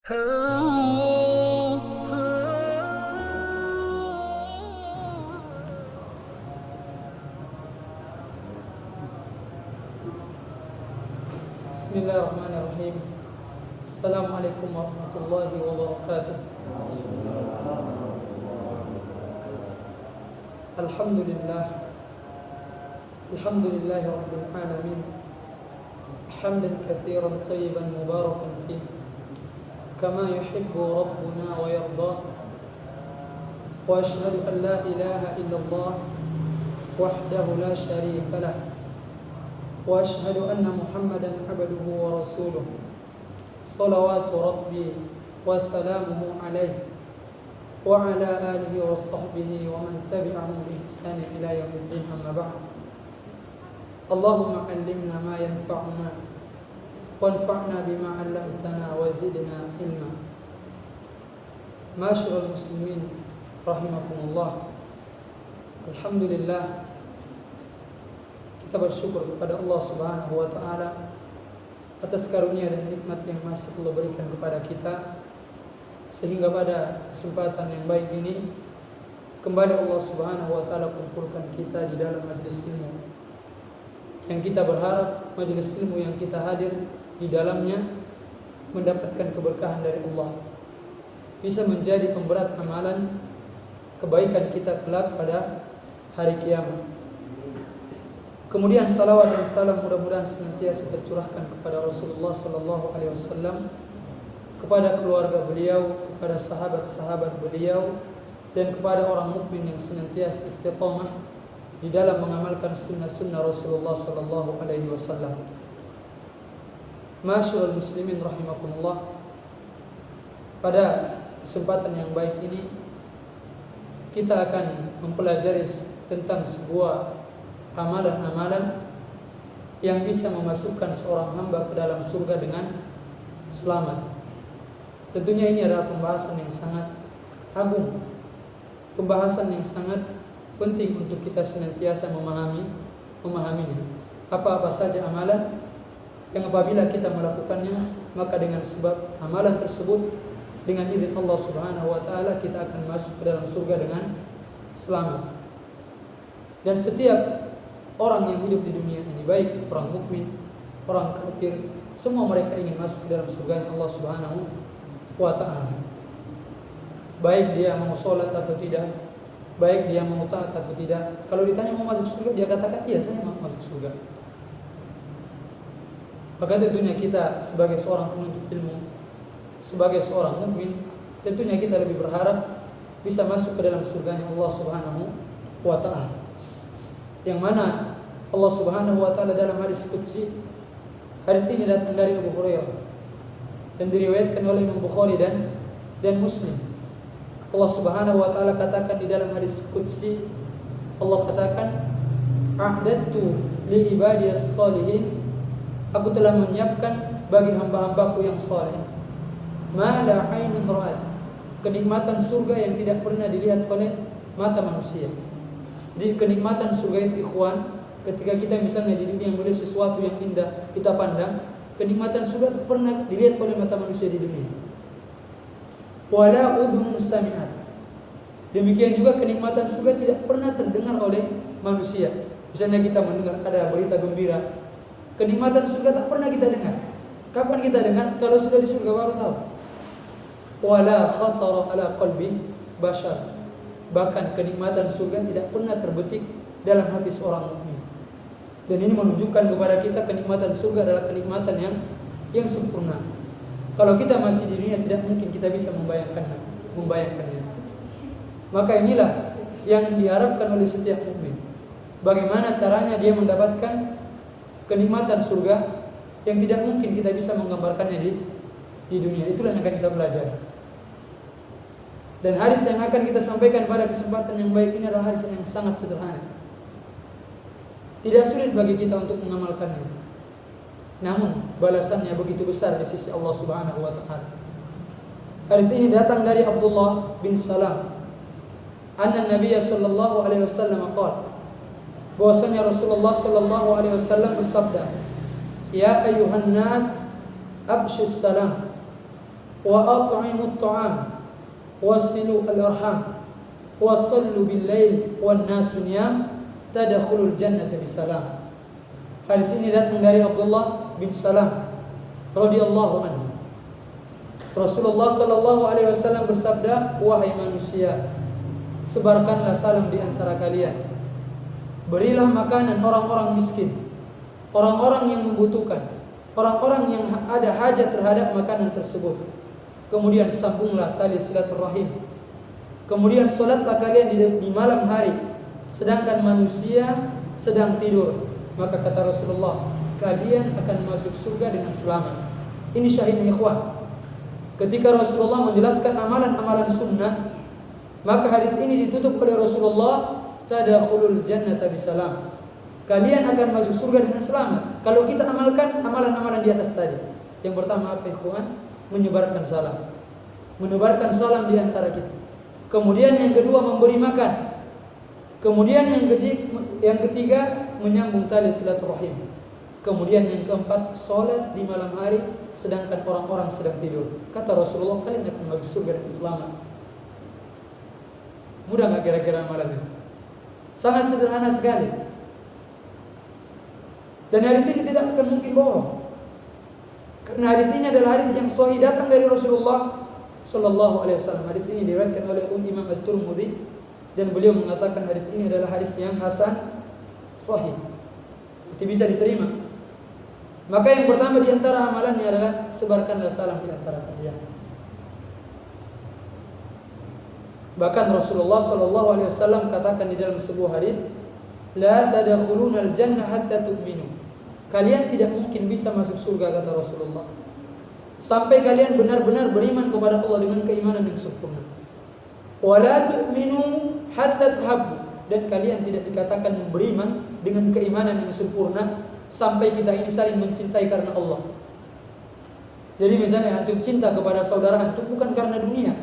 Bismillahirrahmanirrahim. Assalamualaikum warahmatullahi wabarakatuh. Alhamdulillahi rabbil alamin. Hamdan katsiran tayyiban mubarakan fihi kama yuhibbu rabbuna wa yardah. Wa asyhadu an la ilaha illallah wahdahu la syarika lah. Wa asyhadu anna Muhammadan abduhu wa rasuluh. Salawatu rabbi wa salamuhu alaihi wa ala alihi wa sahbihi wa man tabi'ahum bi ihsan ila yaumiddin, amma ba'd. Allahumma 'allimna ma yanfa'una wanfa'na bima 'allamtana wa zidna ilma. Ma'asyiral muslimin rahimakumullah. Alhamdulillah, kita bersyukur kepada Allah Subhanahu wa taala atas karunia dan nikmat yang masih Allah berikan kepada kita, sehingga pada kesempatan yang baik ini kembali Allah Subhanahu wa taala kumpulkan kita di dalam majelis ilmu yang kita berharap majelis ilmu yang kita hadir di dalamnya mendapatkan keberkahan dari Allah, bisa menjadi pemberat amalan kebaikan kita kelak pada hari kiamat. Kemudian salawat dan salam mudah-mudahan senantiasa tercurahkan kepada Rasulullah sallallahu alaihi wasallam, kepada keluarga beliau, kepada sahabat-sahabat beliau, dan kepada orang mukmin yang senantiasa istiqamah di dalam mengamalkan sunnah-sunnah Rasulullah sallallahu alaihi wasallam. Ma'asyiral muslimin rahimakumullah. Pada kesempatan yang baik ini kita akan mempelajari tentang sebuah amalan-amalan yang bisa memasukkan seorang hamba ke dalam surga dengan selamat. Tentunya ini adalah pembahasan yang sangat agung, pembahasan yang sangat penting untuk kita senantiasa memahaminya. Apa-apa saja amalan yang apabila kita melakukannya, maka dengan sebab amalan tersebut, dengan izin Allah Subhanahu wa taala, kita akan masuk ke dalam surga dengan selamat. Dan setiap orang yang hidup di dunia ini, baik orang mukmin, orang kafir, semua mereka ingin masuk ke dalam surga Allah Subhanahu wa ta'ala. Baik dia mau sholat atau tidak, baik dia mau taat atau tidak. Kalau ditanya mau masuk surga, dia katakan iya, saya mau masuk surga. Maka tentunya kita sebagai seorang penuntut ilmu, sebagai seorang mukmin, tentunya kita lebih berharap bisa masuk ke dalam surganya Allah Subhanahu wa ta'ala, yang mana Allah Subhanahu wa taala dalam hadis qudsi, hadis ini datang dari Abu Hurairah dan diriwayatkan oleh Imam Bukhari dan Muslim. Allah Subhanahu wa taala katakan di dalam hadis qudsi, Allah katakan, "A'dadtu li ibadiyas shalihin," aku telah menyiapkan bagi hamba-hambaku yang saleh, ma la 'ainun ra'at, kenikmatan surga yang tidak pernah dilihat oleh mata manusia. Di kenikmatan surga itu, ikhwan, ketika kita misalnya di dunia melihat sesuatu yang indah kita pandang, kenikmatan surga itu pernah dilihat oleh mata manusia di dunia. Wala udhun sami'at, demikian juga kenikmatan surga tidak pernah terdengar oleh manusia. Misalnya kita mendengar ada berita gembira, kenikmatan surga tak pernah kita dengar. Kapan kita dengar? Kalau sudah di surga baru tahu. Wala khatara ala qalbi bashar, bahkan kenikmatan surga tidak pernah terbetik dalam hati seorang mukmin. Dan ini menunjukkan kepada kita kenikmatan surga adalah kenikmatan yang sempurna. Kalau kita masih di dunia, tidak mungkin kita bisa membayangkannya. Maka inilah yang diharapkan oleh setiap mukmin. Bagaimana caranya dia mendapatkan kenikmatan surga yang tidak mungkin kita bisa menggambarkannya di dunia. Itulah yang akan kita belajar. Dan hadis yang akan kita sampaikan pada kesempatan yang baik ini adalah hadis yang sangat sederhana. Tidak sulit bagi kita untuk mengamalkannya, namun balasannya begitu besar di sisi Allah Subhanahu wa ta'ala. Hadis ini datang dari Abdullah bin Salam, anna Nabiya sallallahu alaihi wasallam qala, bahwasanya Rasulullah sallallahu alaihi wasallam bersabda, "Ya ayuhan nas, abshis salam." wa at'imut ta'am wasilu al-arham wa sallu bil-lail wan nasu niyam tadkhulul jannata bisalam. Hadis ini datang dari Abdullah bin Salam radhiyallahu anhu. Rasulullah sallallahu alaihi wasallam bersabda, "Wahai manusia, sebarkanlah salam di antara kalian. Berilah makanan orang-orang miskin, orang-orang yang membutuhkan, orang-orang yang ada hajat terhadap makanan tersebut. Kemudian sambunglah tali silaturahim. Kemudian solatlah kalian di malam hari, sedangkan manusia sedang tidur. Maka kata Rasulullah, kalian akan masuk surga dengan selamat." Ini syahidnya ikhwan. Ketika Rasulullah menjelaskan amalan-amalan sunnah, maka hadis ini ditutup oleh Rasulullah, tadkhulul jannata bisalam. Kalian akan masuk surga dengan selamat kalau kita amalkan amalan-amalan di atas tadi. Yang pertama apa ikhwan? Menyebarkan salam. Menebarkan salam di antara kita. Kemudian yang kedua memberi makan. Kemudian yang ketiga menyambung tali silaturahim. Kemudian yang keempat salat di malam hari sedangkan orang-orang sedang tidur. Kata Rasulullah, kalian akan masuk surga dengan selamat. Mudah enggak kira-kira amalan ini? Sangat sederhana sekali. Dan hadis ini tidak akan mungkin bohong. Karena hadis ini adalah hadis yang sahih datang dari Rasulullah sallallahu alaihi wasallam. Hadis ini diriwayatkan oleh Imam At-Tirmidzi dan beliau mengatakan hadis ini adalah hadis yang hasan sahih. Itu bisa diterima. Maka yang pertama di antara amalannya adalah sebarkanlah salam di antara kalian. Bahkan Rasulullah sallallahu alaihi wasallam katakan di dalam sebuah hadis, la tadkhulunal jannah hatta tu'minu. Kalian tidak mungkin bisa masuk surga, kata Rasulullah, sampai kalian benar-benar beriman kepada Allah dengan keimanan yang sempurna. Wa la tu'minu hatta tahabbu. Dan kalian tidak dikatakan beriman dengan keimanan yang sempurna sampai kita ini saling mencintai karena Allah. Jadi misalnya antum cinta kepada saudara antum bukan karena dunia.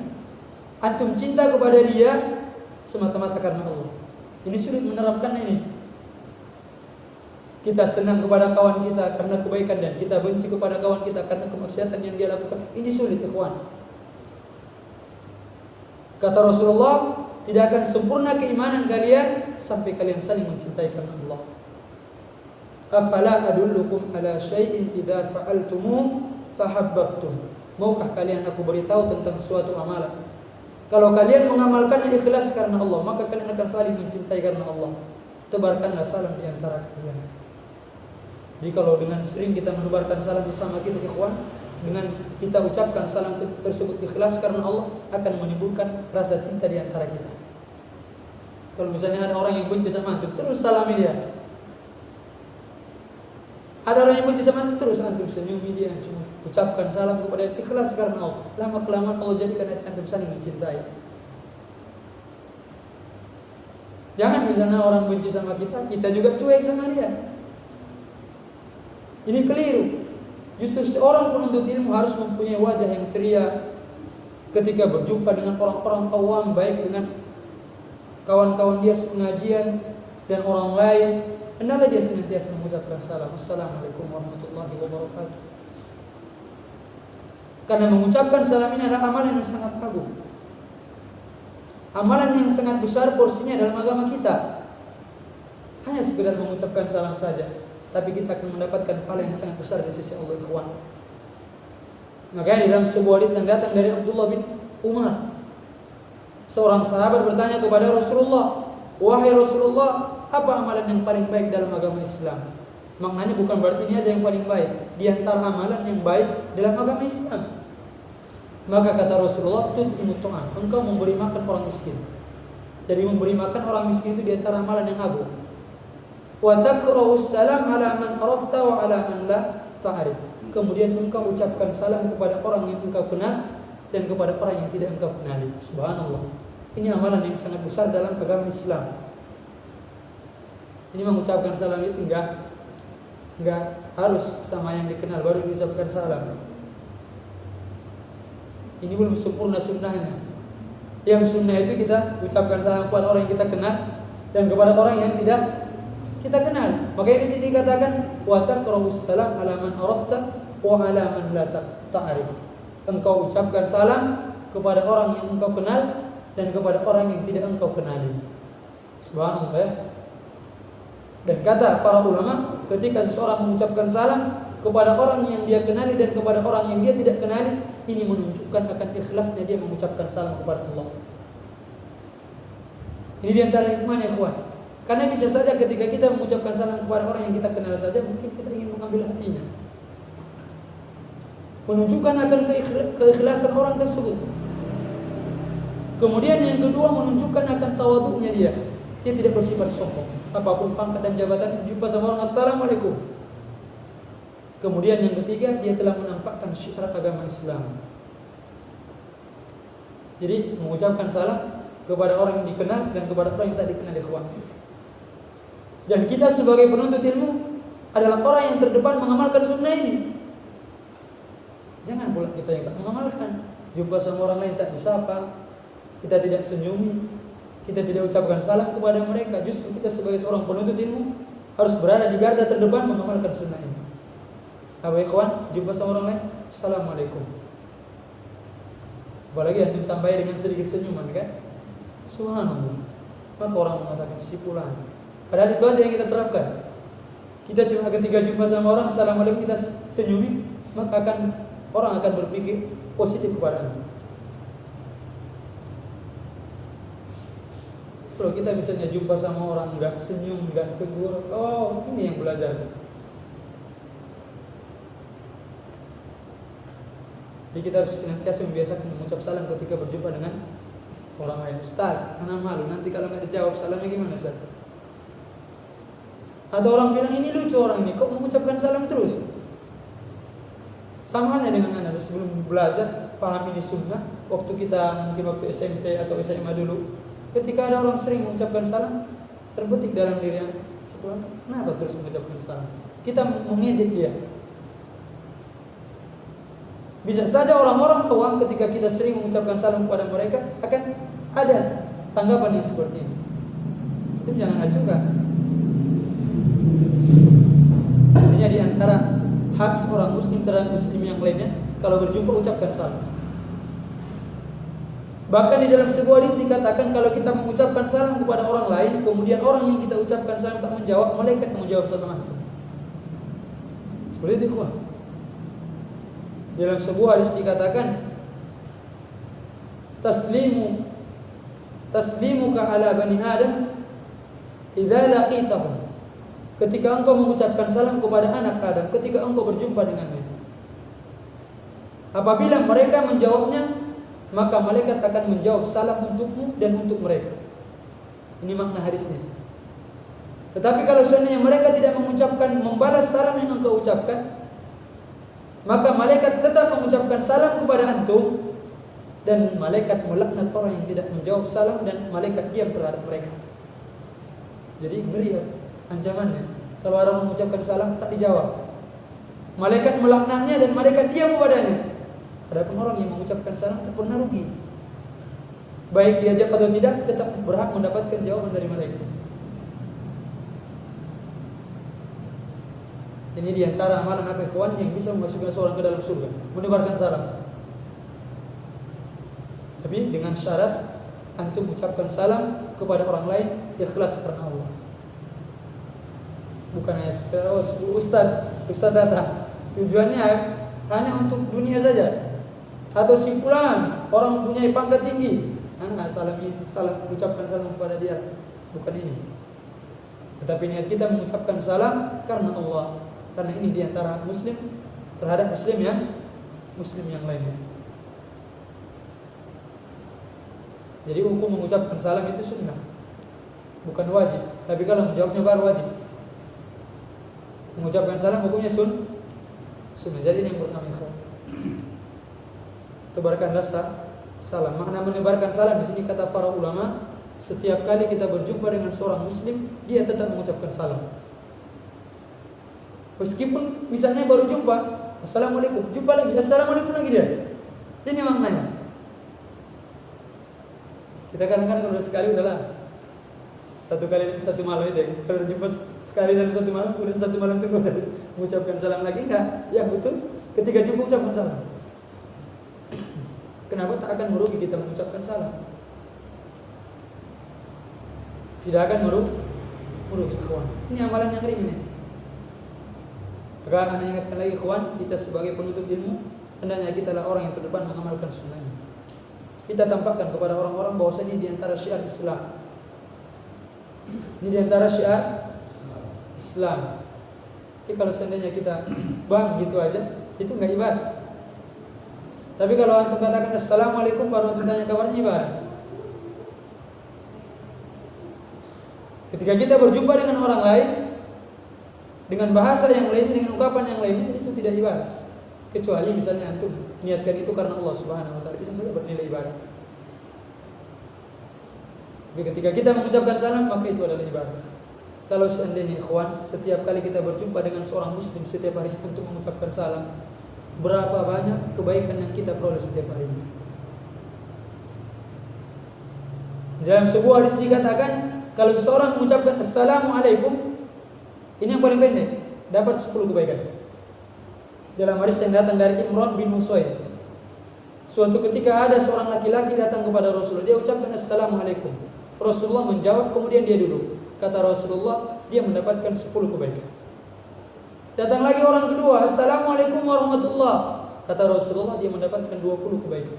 Antum cinta kepada dia semata-mata karena Allah. Ini sulit menerapkan ini. Kita senang kepada kawan kita karena kebaikan dan kita benci kepada kawan kita karena kemaksiatan yang dia lakukan. Ini sulit, ikhwan. Kata Rasulullah, tidak akan sempurna keimanan kalian sampai kalian saling mencintai karena Allah. Afala adullukum ala syai'in idza fa'altumuh tahabbabtum. Maukah kalian aku beritahu tentang suatu amalan? Kalau kalian mengamalkannya ikhlas karena Allah, maka kalian akan saling mencintai karena Allah. Tebarkanlah salam di antara kalian. Jadi kalau dengan sering kita menebarkan salam bersama kita, ikhwan, dengan kita ucapkan salam tersebut ikhlas karena Allah, akan menimbulkan rasa cinta di antara kita. Kalau misalnya ada orang yang benci sama antum, terus salami dia. Ada orang yang benci sama antum, terus antum senyumi dia, cuma ucapkan salam kepada dia ikhlas karena Allah. Lama kelamaan Allah jadikan antum saling mencintai. Jangan misalnya orang benci sama kita, kita juga cuek sama dia. Ini keliru. Justru seorang penuntut ilmu harus mempunyai wajah yang ceria ketika berjumpa dengan orang-orang awam, baik dengan kawan-kawan dia pengajian dan orang lain. Hendaklah dia senantiasa mengucapkan salam. Assalamualaikum warahmatullahi wabarakatuh. Karena mengucapkan salam ini adalah amalan yang sangat agung. Amalan yang sangat besar porsinya dalam agama kita. Hanya sekedar mengucapkan salam saja, tapi kita akan mendapatkan pahala yang sangat besar di sisi Allah, ikhwan. Makanya dalam sebuah hadis yang datang dari Abdullah bin Umar, seorang sahabat bertanya kepada Rasulullah, "Wahai Rasulullah, apa amalan yang paling baik dalam agama Islam?" Maknanya bukan berarti ini aja yang paling baik, di antara amalan yang baik dalam agama Islam. Maka kata Rasulullah, "Tut'imut ta'am." Engkau memberi makan orang miskin. Jadi memberi makan orang miskin itu di antara amalan yang agung. Wa taqra'us salam ala man arafta wa ala man la ta'rif. Kemudian engkau ucapkan salam kepada orang yang engkau kenal dan kepada orang yang tidak engkau kenali. Subhanallah. Ini amalan yang sangat besar dalam agama Islam. Ini mengucapkan salam itu enggak harus sama yang dikenal baru diucapkan salam. Ini belum sempurna sunnahnya. Yang sunnah itu kita ucapkan salam kepada orang yang kita kenal dan kepada orang yang tidak kita kenal. Makanya di sini dikatakan wa taqra'us salam ala man arafta wa ala man la ta'rif. engkau ucapkan salam kepada orang yang engkau kenal dan kepada orang yang tidak engkau kenali. Subhanallah ya. Dan kata para ulama, ketika seseorang mengucapkan salam kepada orang yang dia kenali dan kepada orang yang dia tidak kenali, ini menunjukkan akan ikhlasnya dia mengucapkan salam kepada Allah. Ini diantara hikmahnya, ikhwan. Karena bisa saja ketika kita mengucapkan salam kepada orang yang kita kenal saja, mungkin kita ingin mengambil hatinya. Menunjukkan akan keikhlasan orang tersebut. Kemudian yang kedua, menunjukkan akan tawaduknya dia. Dia tidak bersifat sombong. Apapun pangkat dan jabatan, jumpa sama orang, assalamualaikum. Kemudian yang ketiga, dia telah menampakkan syiar agama Islam. Jadi mengucapkan salam kepada orang yang dikenal dan kepada orang yang tak dikenal, ikhwan. Dan kita sebagai penuntut ilmu adalah orang yang terdepan mengamalkan sunnah ini. Jangan pula kita yang tak mengamalkan. Jumpa sama orang lain tak disapa, kita tidak senyumi, kita tidak ucapkan salam kepada mereka. Justru kita sebagai seorang penuntut ilmu harus berada di garda terdepan mengamalkan sunnah ini. Apa ikhwan, jumpa sama orang lain, assalamualaikum. Apalagi yang ditambah dengan sedikit senyuman, kan? Subhanallah. Maka orang mengatakan si fulan. Padahal itu aja yang kita terapkan. Kita cuma ketika jumpa sama orang, assalamualaikum, kita senyumi, maka orang akan berpikir positif kepada kita. Kalau kita misalnya jumpa sama orang enggak senyum, enggak tegur, oh ini yang belajar. Jadi kita harus senantiasa membiasakan mengucap salam ketika berjumpa dengan orang lain. Ustaz, anak malu, nanti kalau nggak dijawab salamnya gimana, Ustaz? Atau orang bilang, ini lucu orang ini, kok mengucapkan salam terus? Sama halnya dengan anak sebelum belajar paham ini sunnah. Waktu kita mungkin waktu SMP atau SMA dulu, ketika ada orang sering mengucapkan salam, terbetik dalam diri yang sebenarnya, kenapa terus mengucapkan salam? Kita mengejek dia. Bisa saja orang-orang awam ketika kita sering mengucapkan salam kepada mereka akan ada tanggapan yang seperti ini. Itu jangan acukan. Artinya di antara hak seorang muslim terhadap muslim yang lainnya, kalau berjumpa ucapkan salam. Bahkan di dalam sebuah hadis dikatakan kalau kita mengucapkan salam kepada orang lain, kemudian orang yang kita ucapkan salam tak menjawab, malaikat menjawab salam itu. Seperti itu, kuah. Dalam sebuah hadis dikatakan taslimuka ala bani Adam idza laqitahum. Ketika engkau mengucapkan salam kepada anak Adam, ketika engkau berjumpa dengannya, apabila mereka menjawabnya, maka malaikat akan menjawab salam untukmu dan untuk mereka. Ini makna hadisnya. Tetapi kalau seandainya mereka tidak mengucapkan, membalas salam yang engkau ucapkan, maka malaikat tetap mengucapkan salam kepada antum dan malaikat melaknat orang yang tidak menjawab salam dan malaikat diam terhadap mereka. Jadi ngeri ancamannya. Kalau orang mengucapkan salam tak dijawab, malaikat melaknatnya dan malaikat diam kepadanya. Adapun orang yang mengucapkan salam tak pernah rugi. Baik diajak atau tidak, tetap berhak mendapatkan jawaban dari malaikat. Ini diantara amalan apa ikhwan yang bisa memasukkan seorang ke dalam surga, menebarkan salam. Tapi dengan syarat antum ucapkan salam kepada orang lain ikhlas karena Allah. Bukan hanya Ustaz datang, tujuannya hanya untuk dunia saja. Atau si fulan, orang mempunyai pangkat tinggi, salam ucapkan salam kepada dia. Bukan ini. Tetapi niat kita mengucapkan salam karena Allah. Karena ini diantara muslim terhadap muslim yang lainnya. Jadi hukum mengucapkan salam itu sunnah, bukan wajib. Tapi kalau menjawabnya baru wajib. Mengucapkan salam hukumnya sunnah. Jadi ini yang pertama, tebarkanlah salam. Makna menebarkan salam di sini kata para ulama, setiap kali kita berjumpa dengan seorang muslim, dia tetap mengucapkan salam. Meskipun misalnya baru jumpa, assalamualaikum, jumpa lagi, assalamualaikum lagi dia. Ini maknanya. Kita kadang-kadang kalau sekali udahlah, satu malam itu. Kalau jumpa sekali dalam satu malam, kemudian satu malam itu mengucapkan salam lagi, enggak? Ya betul. Ketika jumpa ucapkan salam. kenapa tak akan merugi kita mengucapkan salam? Tidak akan merugi ikhwan. Ini amalan yang ringan. Maka anda ingatkan lagi ikhwan, kita sebagai penuntut ilmu hendaknya kita lah orang yang terdepan mengamalkan sunnahnya. Kita tampakkan kepada orang-orang bahwa ini di antara syiar Islam. Ini di antara syiar Islam. Jadi kalau seandainya kita gitu aja, itu enggak ibadah. Tapi kalau antum katakan assalamualaikum baru antum tanya kabarnya, ibadah. Ketika kita berjumpa dengan orang lain dengan bahasa yang lain, dengan ungkapan yang lain, itu tidak ibadah. Kecuali misalnya antum niatkan itu karena Allah Subhanahu wa taala, bisa saja bernilai ibadah. Tapi ketika kita mengucapkan salam, maka itu adalah ibadah. Kalau seandainya ikhwan, setiap kali kita berjumpa dengan seorang muslim setiap hari untuk mengucapkan salam, berapa banyak kebaikan yang kita peroleh setiap hari. Dalam sebuah hadis dikatakan, kalau seseorang mengucapkan assalamualaikum, ini yang paling pendek, dapat 10 kebaikan. Dalam hadis yang datang dari Imran bin Husayn, suatu ketika ada seorang laki-laki datang kepada Rasulullah, dia ucapkan assalamualaikum. Rasulullah menjawab, kemudian dia duduk. Kata Rasulullah, dia mendapatkan 10 kebaikan. Datang lagi orang kedua, assalamualaikum warahmatullah. Kata Rasulullah, dia mendapatkan 20 kebaikan.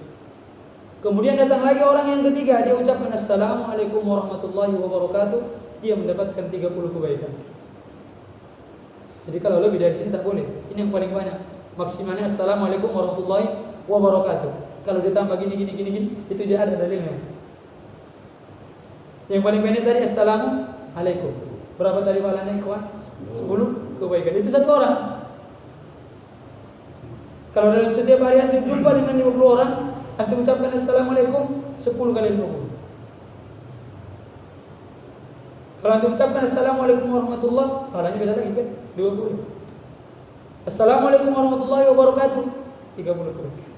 Kemudian datang lagi orang yang ketiga, dia ucapkan assalamualaikum warahmatullahi wabarakatuh, dia mendapatkan 30 kebaikan. Jadi kalau lebih dari sini tak boleh. Ini yang paling banyak. Maksimalnya assalamualaikum warahmatullahi wabarakatuh. Kalau ditambah gini, itu dia ada dalilnya. Yang paling pendek tadi assalamualaikum. Berapa tadi pahalanya ikhwan? 10 kebaikan. Itu satu orang. Kalau dalam setiap hari antum jumpa dengan 50 orang, antum ucapkan assalamualaikum 10 kali 50. Kalau antum ucapkan assalamualaikum warahmatullahi, pahalanya beda lagi kan? 20. Assalamualaikum warahmatullahi wabarakatuh, 30 kebaikan.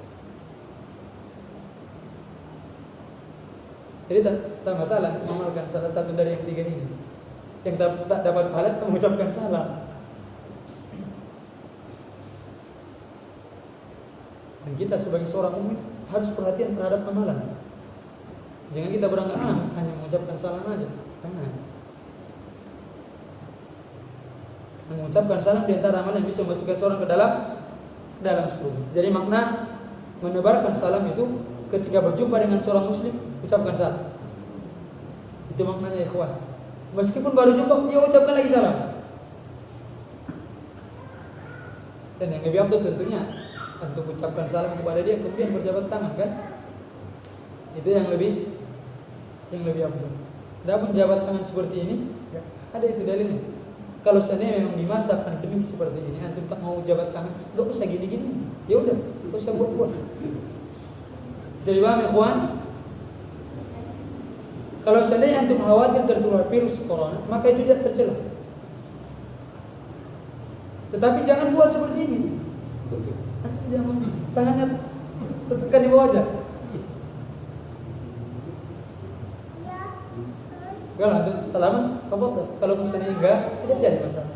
Jadi tak masalah untuk mengamalkan salah satu dari yang tiga ini. Yang tak dapat pahala mengucapkan salam. Dan kita sebagai seorang mukmin harus perhatian terhadap amalan. Jangan kita beranggapan hanya mengucapkan salam aja. Jangan. Mengucapkan salam di antara amalan yang bisa memasukkan seorang ke dalam surga. Jadi makna menebarkan salam itu ketika berjumpa dengan seorang muslim, ucapkan salam. Itu maknanya ikhwan. Meskipun baru jumpa, dia ucapkan lagi salam. Dan yang lebih abdul tentunya untuk ucapkan salam kepada dia kemudian berjabat tangan kan? Itu yang lebih abdul. Adapun jabat tangan seperti ini, ada itu dalilnya. Kalau seandainya memang di masa pandemi seperti ini, antum tak mau jabat tangan, enggak usah gini-gini. Ya udah, enggak usah buat-buat. Bisa dipahami ikhwan? Kalau seandainya antum khawatir tertular virus corona, maka itu tidak tercela. Tetapi jangan buat seperti ini. Antum jangan tangannya tekan di bawah aja. Kalau antum salaman, kalau misalnya enggak, tidak jadi masalah.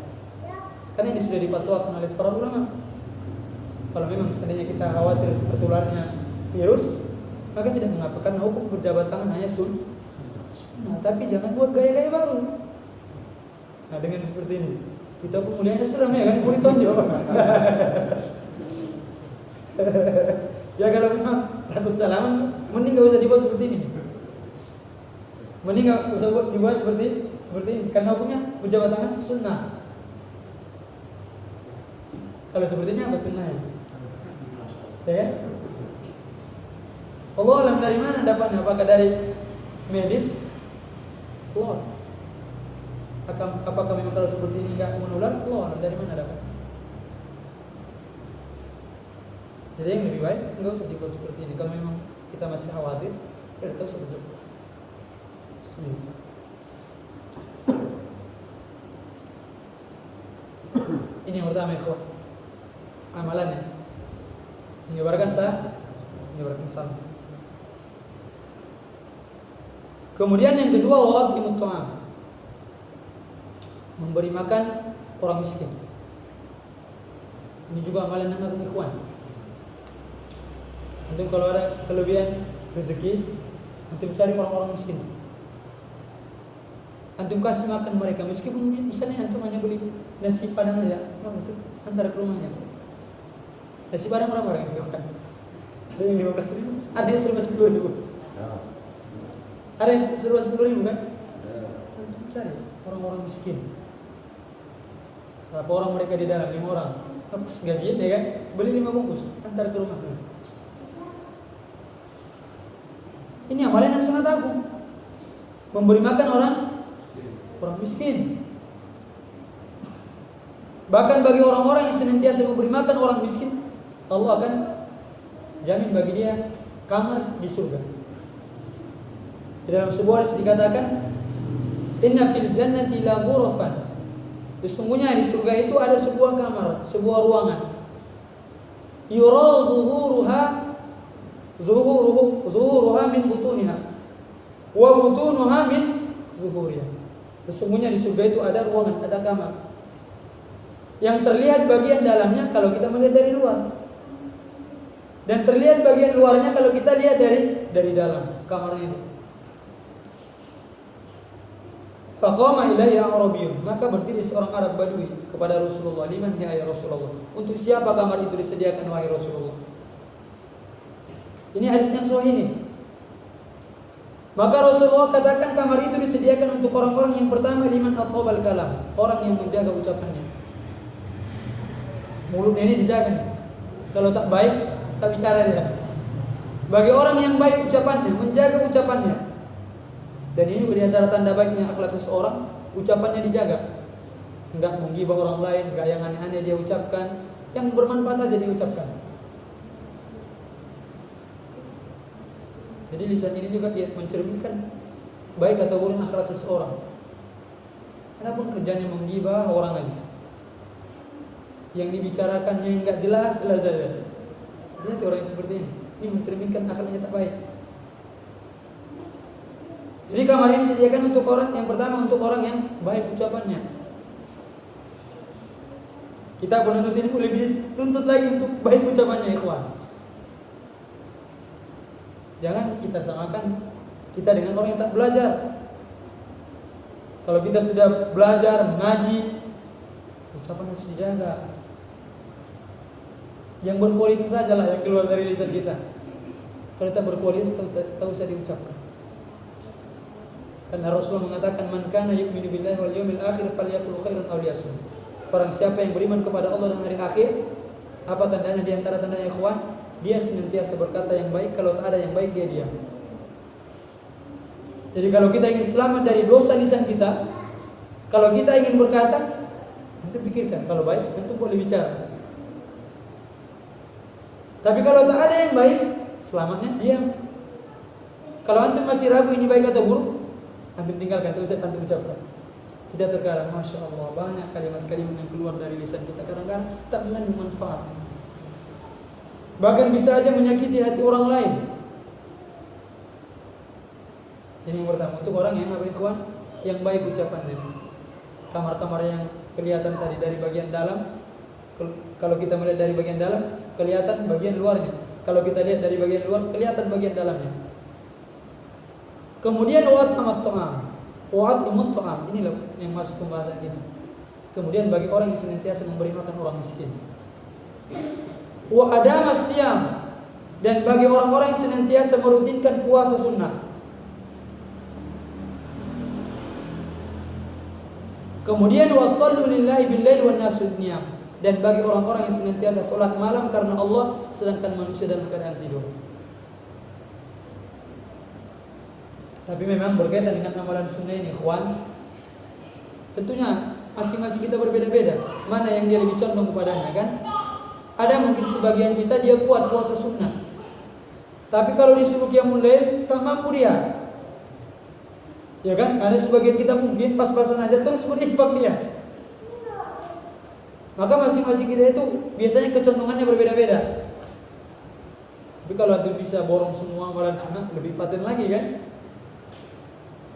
Karena ini sudah dipatuakan oleh para ulama. Kalau memang seandainya kita khawatir tertularnya virus, maka tidak mengapa, karena hukum berjabat tangan hanya sunnah. Tapi jangan buat gaya-gaya baru. Nah dengan seperti ini, kita pun mulianya serem ya kan, mau ditonjok. Ya kalau memang takut salaman, mending gak usah dibuat seperti ini. Mending gak usah dibuat seperti ini, karena hukumnya berjabat tangan sunnah. Kalau seperti ini apa sunnahnya? Ya? Allah alam dari mana dapatnya? Apakah dari medis? Allah. Apakah memang kalau seperti ini enggak menular? Allah alam dari mana dapat? Jadi yang lebih baik enggak usah dibuat seperti ini. Kalau memang kita masih khawatir, kita tahu seperti itu. Bismillah. Ini yang pertama ikhwan. Amalannya menyebarkan salam. Kemudian yang kedua, wa'atimut ta'am, memberi makan orang miskin. Ini juga amalan yang agung ikhwan. Antum kalau ada kelebihan rezeki, antum cari orang-orang miskin. Antum kasih makan mereka, meskipun misalnya antum hanya beli nasi padang aja, untuk antar ke rumahnya. Nasi padang berapa harganya? Ada yang 15.000, ada yang 10.000. Ada yang 10.000 kan? Antum cari orang-orang miskin. Berapa orang mereka di dalam? 5 orang. Pas gajian ya kan? Beli 5 bungkus, antar ke rumah. Ini amalan yang sangat agung. Memberi makan orang miskin. Bahkan bagi orang-orang yang senantiasa memberi makan orang miskin, Allah akan jamin bagi dia kamar di surga. Di dalam sebuah hadis dikatakan, "Inna fil jannati la ghurafan." Sesungguhnya di surga itu ada sebuah kamar, sebuah ruangan. Yura zuhuruha min butuniha wa butunuha min zuhuriha. Sesungguhnya di surga itu ada ruangan, ada kamar yang terlihat bagian dalamnya kalau kita melihat dari luar, dan terlihat bagian luarnya kalau kita lihat dari dalam kamar itu. Faqama ilaihi Arabiyyun, maka berdiri seorang Arab Badui kepada Rasulullah, "Liman ya Rasulullah?" Untuk siapa kamar itu disediakan wahai Rasulullah? Ini hadis yang sahih ini. Maka Rasulullah katakan kamar itu disediakan untuk orang-orang yang pertama, liman aqwal kalam, orang yang menjaga ucapannya. Mulutnya ini dijaga. Kalau tak baik, tak bicara dia. Bagi orang yang baik ucapannya, menjaga ucapannya. Dan ini di antara tanda baiknya akhlak seseorang, ucapannya dijaga. Enggak menggibah orang lain, enggak yang aneh-aneh dia ucapkan, yang bermanfaat aja diucapkan. Jadi lisan ini juga dia mencerminkan baik atau buruk akhlak seseorang. Adapun kerjanya menggibah orang aja, yang dibicarakannya enggak jelas saja. Lihat orang yang seperti ini mencerminkan akhlaknya tak baik. Jadi kamar ini disediakan untuk orang yang pertama, untuk orang yang baik ucapannya. Kita penuntut ini lebih dituntut lagi untuk baik ucapannya, ikhwan. Jangan kita samakan kita dengan orang yang tak belajar. Kalau kita sudah belajar, mengaji, ucapan harus dijaga. Yang berkualitas sajalah yang keluar dari lisan kita. Kalau tak berkualitas, tak usah diucapkan. Karena Rasulullah mengatakan, "Man kana yu'minu billahi wal yawmil akhir falyaqul khairan aw liyasmut." Barang siapa yang beriman kepada Allah dan hari akhir, apa tandanya di antara tandanya, ikhwan? Dia senantiasa berkata yang baik, kalau tak ada yang baik dia diam. Jadi kalau kita ingin selamat dari dosa lisan kita, kalau kita ingin berkata, antum pikirkan, kalau baik antum boleh bicara. Tapi kalau tak ada yang baik, selamatnya diam. Kalau antum masih ragu ini baik atau buruk, antum tinggalkan, tak usah antum ucapkan. Kita terkadang, Masya Allah, banyak kalimat-kalimat yang keluar dari lisan kita kadang-kadang tak mengandung manfaat, bahkan bisa aja menyakiti hati orang lain. Ini yang pertama, untuk orang yang apa, ikhwan? Yang baik ucapannya. Kamar-kamar yang kelihatan tadi dari bagian dalam, kalau kita melihat dari bagian dalam, kelihatan bagian luarnya. Kalau kita lihat dari bagian luar, kelihatan bagian dalamnya. Kemudian wa'at imut ta'am, inilah yang masuk pembahasan kita. Kemudian bagi orang yang senantiasa memberi makan orang miskin. Wa adamas siyam, dan bagi orang-orang yang senantiasa merutinkan puasa sunnah. Kemudian wasallu lillahi bil-lail wan nasu niyam, dan bagi orang-orang yang senantiasa salat malam karena Allah sedangkan manusia dalam keadaan tidur. Tapi memang berkaitan dengan amalan sunnah ini, ikhwan, tentunya masing-masing kita berbeda-beda. Mana yang dia lebih condong kepadanya, kan? Ada mungkin sebagian kita dia kuat puasa sunnah, tapi kalau disuruh qiyamul lail tak mampu dia. Ya kan? Ada sebagian kita mungkin pas-pasan aja terus berinfak dia. Maka masing-masing kita itu biasanya kecondongannya berbeda-beda. Tapi kalau antum bisa borong semua amalan sunnah, lebih paten lagi, kan?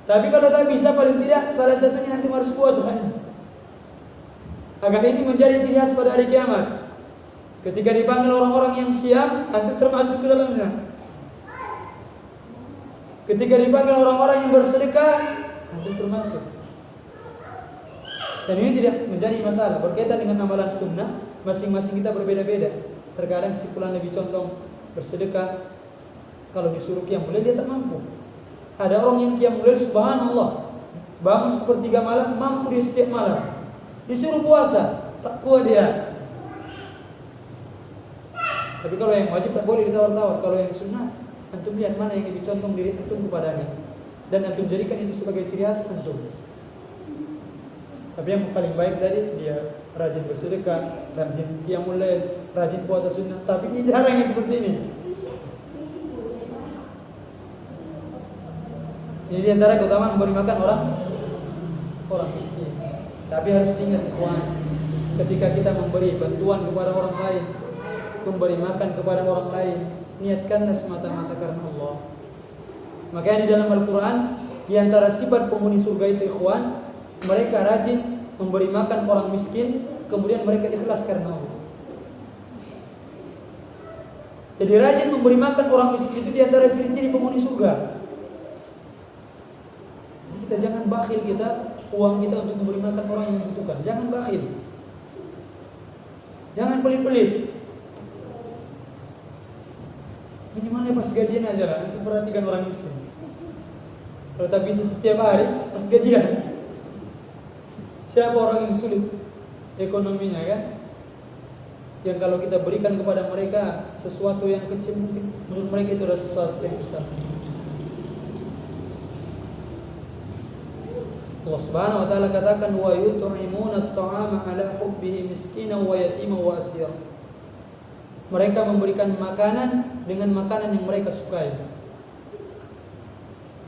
Tapi kalau tak bisa, paling tidak salah satunya antum harus puasa, agar ini menjadi ciri khas pada hari kiamat. Ketika dipanggil orang-orang yang siap, antum termasuk ke dalamnya. Ketika dipanggil orang-orang yang bersedekah, antum termasuk. Dan ini tidak menjadi masalah. Berkaitan dengan amalan sunnah, masing-masing kita berbeda-beda. Terkadang si fulan lebih condong bersedekah. Kalau disuruh qiyamul lail dia tak mampu. Ada orang yang qiyamul lail subhanallah, bangun sepertiga malam, mampu dia setiap malam. Disuruh puasa, tak kuat dia. Tapi kalau yang wajib tak boleh ditawar-tawar. Kalau yang sunnah, antum lihat mana yang lebih condong diri antum kepadanya, dan antum jadikan itu sebagai ciri khas antum. Tapi yang paling baik tadi, dia rajin bersedekah, rajin qiyamul lail, rajin puasa sunnah. Tapi ini jarang yang seperti ini. Ini diantara keutamaan memberi makan orang miskin. Tapi harus diingat ikhwan, ketika kita memberi bantuan kepada orang lain, memberi makan kepada orang lain, niatkanlah semata-mata karena Allah. Makanya di dalam Al-Quran, di antara sifat penghuni surga itu ikhwan, mereka rajin memberi makan orang miskin, kemudian mereka ikhlas karena Allah. Jadi rajin memberi makan orang miskin itu di antara ciri-ciri penghuni surga. Kita jangan bakhil uang kita untuk memberi makan orang yang membutuhkan. Jangan bakhil. Jangan pelit-pelit. Minimalnya pas gajian aja lah, perhatikan orang miskin. Kalau tak bisa setiap hari, pas gajian. Siapa orang yang sulit ekonominya kan? Yang kalau kita berikan kepada mereka sesuatu yang kecil, menurut mereka itu adalah sesuatu yang besar. Allah Subhanahu wa taala katakan wa yut'imuna at-ta'ama 'ala hubbihi miskinan wa yatiman wa asira. Mereka memberikan makanan dengan makanan yang mereka sukai.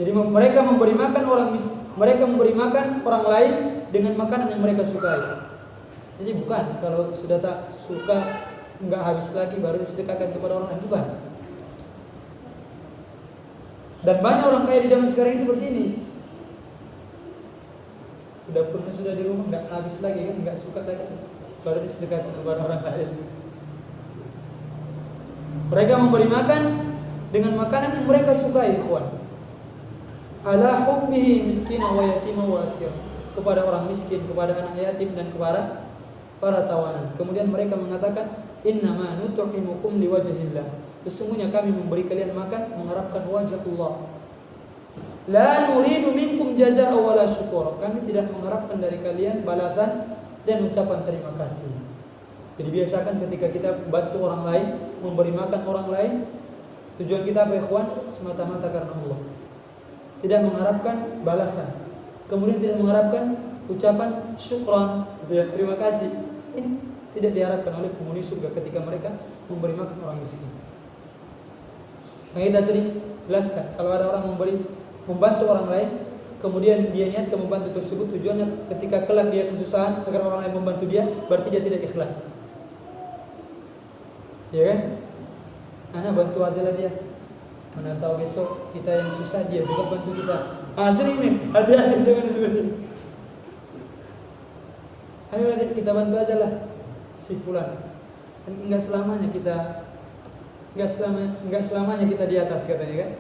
Jadi mereka memberi makan mereka memberi makan orang lain dengan makanan yang mereka sukai. Jadi bukan kalau sudah tak suka enggak habis lagi baru disedekahkan kepada orang lain, bukan. Dan banyak orang kaya di zaman sekarang ini seperti ini. Dapurnya sudah di rumah enggak habis lagi kan, enggak suka lagi baru disedekahkan kepada orang lain. Mereka memberi makan dengan makanan yang mereka sukai, ikhwan. Ala hubbihi miskinan wa yatiman wa asir. Kepada orang miskin, kepada anak yatim, dan kepada para tawanan. Kemudian mereka mengatakan, innama nut'imukum liwajhillah. Sesungguhnya kami memberi kalian makan mengharapkan wajah Allah. La nuridu minkum jazaa'a wala syukura. Kami tidak mengharapkan dari kalian balasan dan ucapan terima kasih. Jadi biasakan ketika kita bantu orang lain, memberi makan orang lain, tujuan kita apa ikhwan? Semata-mata karena Allah. Tidak mengharapkan balasan. Kemudian tidak mengharapkan ucapan syukran, terima kasih. Ini tidak diharapkan oleh penghuni surga ketika mereka memberi makan orang miskin. Nah, kita sering jelaskan, kalau ada orang membantu orang lain, kemudian dia niatkan membantu tersebut, tujuannya ketika kelak dia kesusahan agar orang lain membantu dia, berarti dia tidak ikhlas. Ya kan? Anak bantu aja lah dia. Mana tahu besok kita yang susah dia juga bantu kita. Sering nih, hati-hati jangan seperti ini. Ayo kita bantu aja lah si fulan. Enggak selamanya kita di atas katanya kan.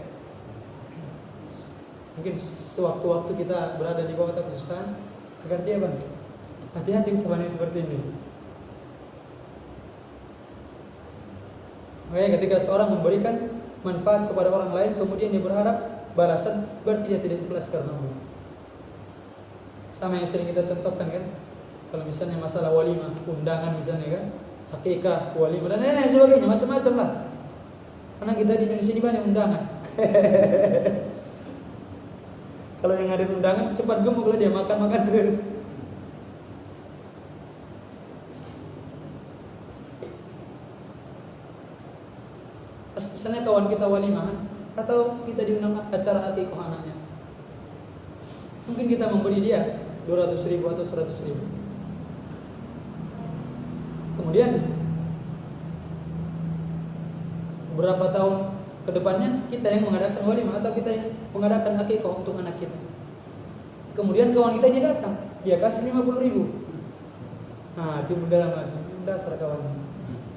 Mungkin sewaktu-waktu kita berada di bawah kesusahan agar dia bantu. Hati-hati ucapan seperti ini. Makanya ketika seorang memberikan manfaat kepada orang lain kemudian dia berharap balasan, berarti dia tidak ikhlas karena Allah. Sama yang sering kita contohkan kan, kalau misalnya masalah walimah, undangan misalnya kan, akikah, walimah dan lain-lain sebagainya, macam-macam lah. Karena kita di Indonesia ini banyak undangan. Kalau yang ada undangan cepat gemuk lah dia, makan terus. Misalnya kawan kita walimah atau kita diundang acara akikah anaknya, mungkin kita memberi dia 200.000 atau 100.000. Kemudian beberapa tahun ke depannya kita yang mengadakan walimah atau kita yang mengadakan akikah untuk anak kita. Kemudian kawan kita ini datang, dia kasih 50.000. Nah, itu dalam dasar kawan.